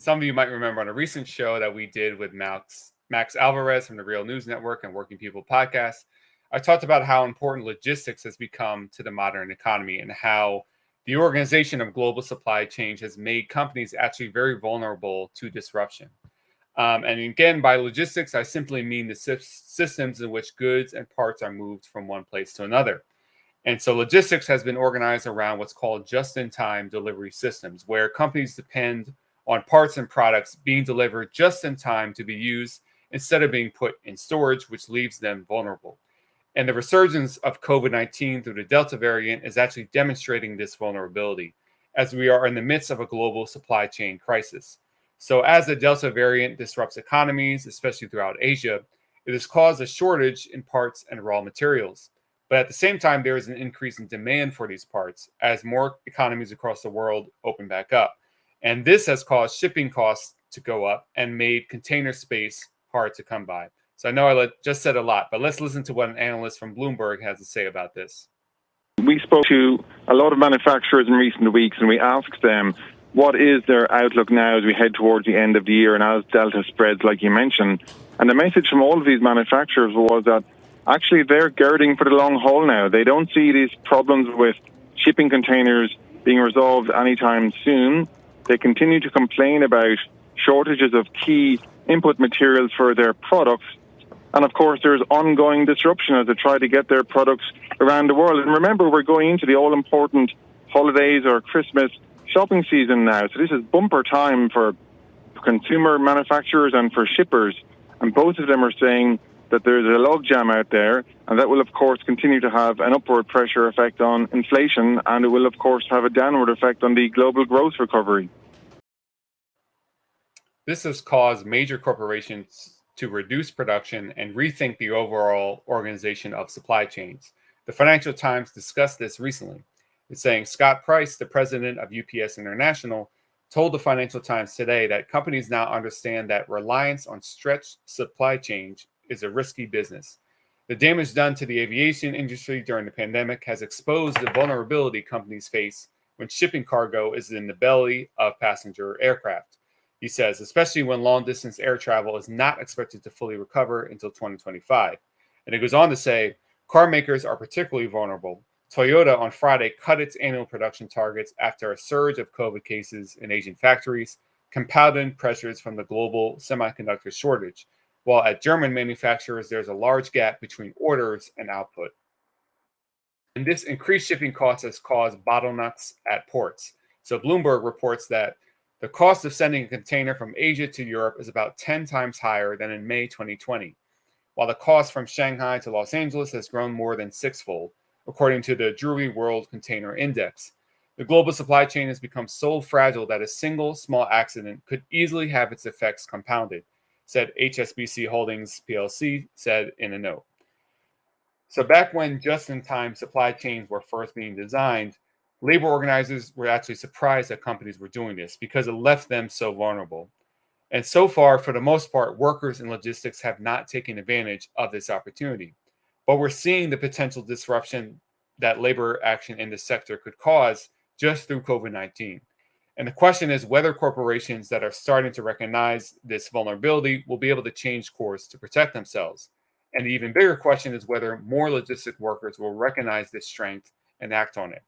some of you might remember on a recent show that we did with Max Alvarez from the Real News Network and Working People podcast, I talked about how important logistics has become to the modern economy and how the organization of global supply chains has made companies actually very vulnerable to disruption. And again, by logistics, I simply mean the systems in which goods and parts are moved from one place to another. And so logistics has been organized around what's called just-in-time delivery systems, where companies depend on parts and products being delivered just in time to be used instead of being put in storage, which leaves them vulnerable. And the resurgence of COVID-19 through the Delta variant is actually demonstrating this vulnerability as we are in the midst of a global supply chain crisis. So as the Delta variant disrupts economies, especially throughout Asia, it has caused a shortage in parts and raw materials. But at the same time, there is an increase in demand for these parts as more economies across the world open back up. And this has caused shipping costs to go up and made container space hard to come by. So I know I just said a lot, but let's listen to what an analyst from Bloomberg has to say about this. We spoke to a lot of manufacturers in recent weeks, and we asked them what is their outlook now as we head towards the end of the year and as Delta spreads, like you mentioned. And the message from all of these manufacturers was that actually they're girding for the long haul now. They don't see these problems with shipping containers being resolved anytime soon. They continue to complain about shortages of key input materials for their products. And of course, there's ongoing disruption as they try to get their products around the world. And remember, we're going into the all-important holidays or Christmas shopping season now. So this is bumper time for consumer manufacturers and for shippers. And both of them are saying that there's a logjam out there, and that will, of course, continue to have an upward pressure effect on inflation, and it will, of course, have a downward effect on the global growth recovery. This has caused major corporations to reduce production and rethink the overall organization of supply chains. The Financial Times discussed this recently. It's saying Scott Price, the president of UPS International, told the Financial Times today that companies now understand that reliance on stretched supply chains is a risky business. The damage done to the aviation industry during the pandemic has exposed the vulnerability companies face when shipping cargo is in the belly of passenger aircraft. He says, especially when long-distance air travel is not expected to fully recover until 2025. And it goes on to say, car makers are particularly vulnerable. Toyota on Friday cut its annual production targets after a surge of COVID cases in Asian factories, compounding pressures from the global semiconductor shortage. While at German manufacturers, there's a large gap between orders and output. And this increased shipping costs has caused bottlenecks at ports. So Bloomberg reports that the cost of sending a container from Asia to Europe is about 10 times higher than in May 2020, while the cost from Shanghai to Los Angeles has grown more than sixfold, according to the Drewry World Container Index. The global supply chain has become so fragile that a single small accident could easily have its effects compounded, said HSBC Holdings PLC said in a note. So back when just-in-time supply chains were first being designed, labor organizers were actually surprised that companies were doing this because it left them so vulnerable. And so far, for the most part, workers in logistics have not taken advantage of this opportunity. But we're seeing the potential disruption that labor action in this sector could cause just through COVID-19. And the question is whether corporations that are starting to recognize this vulnerability will be able to change course to protect themselves. And the even bigger question is whether more logistic workers will recognize this strength and act on it.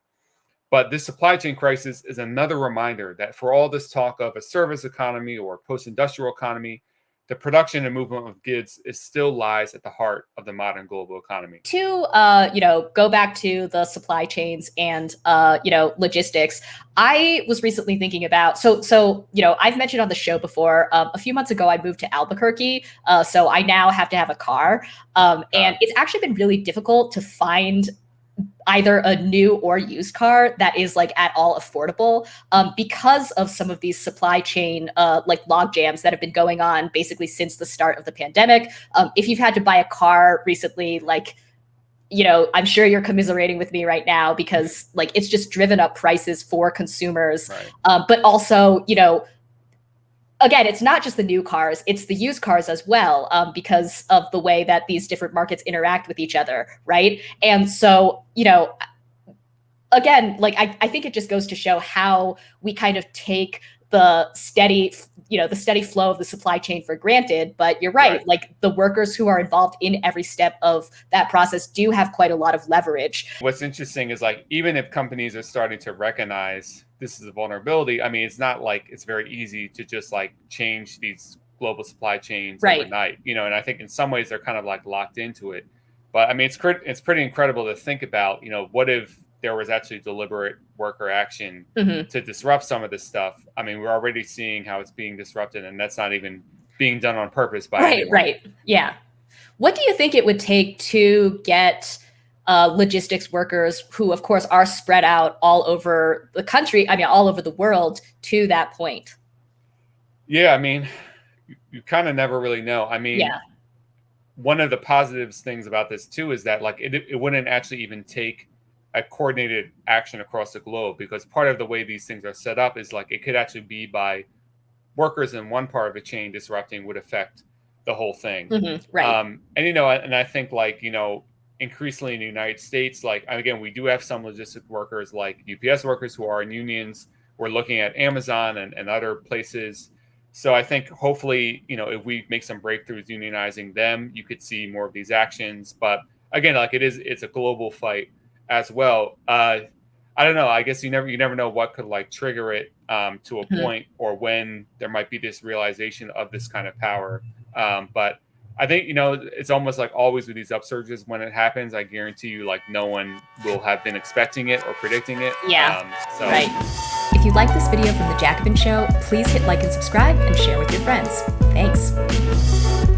But this supply chain crisis is another reminder that for all this talk of a service economy or post-industrial economy, the production and movement of goods still lies at the heart of the modern global economy. To go back to the supply chains and logistics, I was recently thinking about I've mentioned on the show before. A few months ago, I moved to Albuquerque, so I now have to have a car, and it's actually been really difficult to find either a new or used car that is like at all affordable because of some of these supply chain log jams that have been going on basically since the start of the pandemic. If you've had to buy a car recently, I'm sure you're commiserating with me right now because it's just driven up prices for consumers. Right. But also, again, it's not just the new cars, it's the used cars as well, because of the way that these different markets interact with each other, right? And so, again, I think it just goes to show how we kind of take the steady flow of the supply chain for granted. But you're right. Like the workers who are involved in every step of that process do have quite a lot of leverage. What's interesting is like, even if companies are starting to recognize this is a vulnerability, I mean, it's not like it's very easy to just like change these global supply chains overnight, you know, and I think in some ways they're kind of like locked into it. But I mean, it's pretty incredible to think about, you know, what if there was actually deliberate worker action to disrupt some of this stuff. I mean, we're already seeing how it's being disrupted, and that's not even being done on purpose by anyone. Right. Yeah. What do you think it would take to get logistics workers, who of course are spread out all over the country, I mean, all over the world, to that point? Yeah, I mean, you kind of never really know. I mean, one of the positive things about this too is that like it wouldn't actually even take a coordinated action across the globe, because part of the way these things are set up is like it could actually be by workers in one part of the chain disrupting would affect the whole thing. And you know, and I think like, you know, increasingly in the United States, like again, we do have some logistic workers like UPS workers who are in unions. We're looking at Amazon and other places. So I think hopefully, you know, if we make some breakthroughs unionizing them, you could see more of these actions. But again, like it's a global fight as well. I don't know. I guess you never know what could like trigger it to a point, or when there might be this realization of this kind of power. But I think, you know, it's almost like always with these upsurges, when it happens, I guarantee you, like no one will have been expecting it or predicting it. If you like this video from the Jacobin Show, please hit like and subscribe and share with your friends. Thanks.